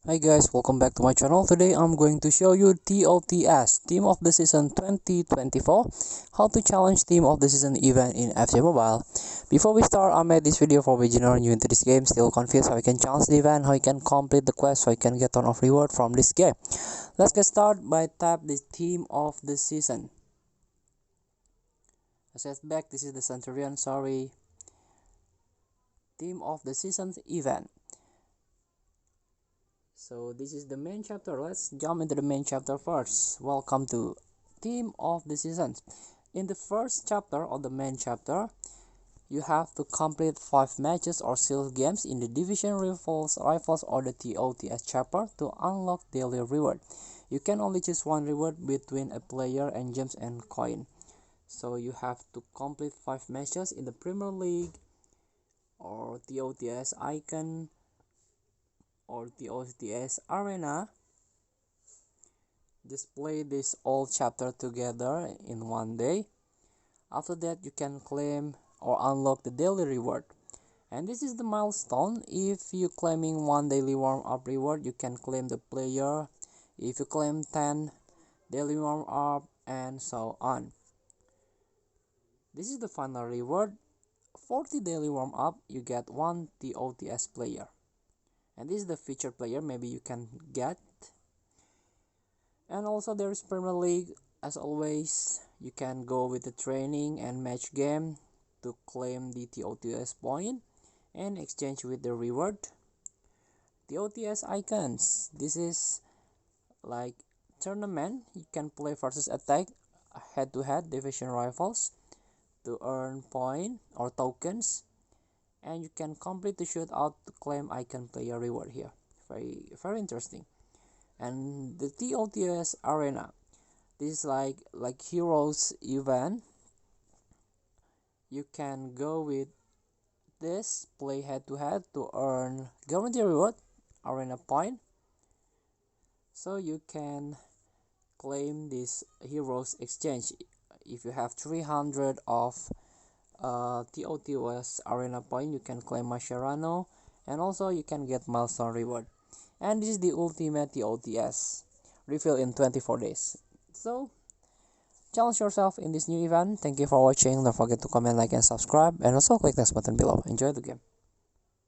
Hi guys, welcome back to my channel. Today I'm going to show you TOTS, Team of the Season 2024, how to challenge Team of the Season event in FC Mobile. Before we start, I made this video for beginner new into this game, still confused how you can challenge the event, how you can complete the quest, how you can get ton of reward from this game. Let's get started by tap this Team of the Season. I said back, this is the Centurion, sorry. Team of the Season event. So this is the main chapter. Let's jump into the main chapter first. Welcome to Team of the Season. In the first chapter of the main chapter, you have to complete 5 matches or seal games in the Division Rifles or the TOTS chapter to unlock daily reward. You can only choose one reward between a player and gems and coin. So you have to complete 5 matches in the Premier League or TOTS icon or TOTS arena. Just play this all chapter together in one day. After that, you can claim or unlock the daily reward. And this is the milestone. If you claiming 1 daily warm-up reward, you can claim the player. If you claim 10 daily warm-up, and so on. This is the final reward. 40 daily warm-up, you get 1 TOTS player. And this is the featured player, maybe you can get. And also there is Premier League. As always, you can go with the training and match game to claim the TOTS point and exchange with the reward. TOTS icons, this is like tournament. You can play versus attack head-to-head division rivals to earn point or tokens, and you can complete the shootout to claim icon player reward here. Very interesting. And the TOTS arena, this is like heroes event. You can go with this, play head to head to earn guaranteed reward arena point, so you can claim this heroes exchange. If you have 300 of TOTS arena point, you can claim Mascherano, and also you can get milestone reward. And this is the ultimate TOTS refill in 24 days. So challenge yourself in this new event. Thank you for watching. Don't forget to comment, like, and subscribe, and also click the button below. Enjoy the game.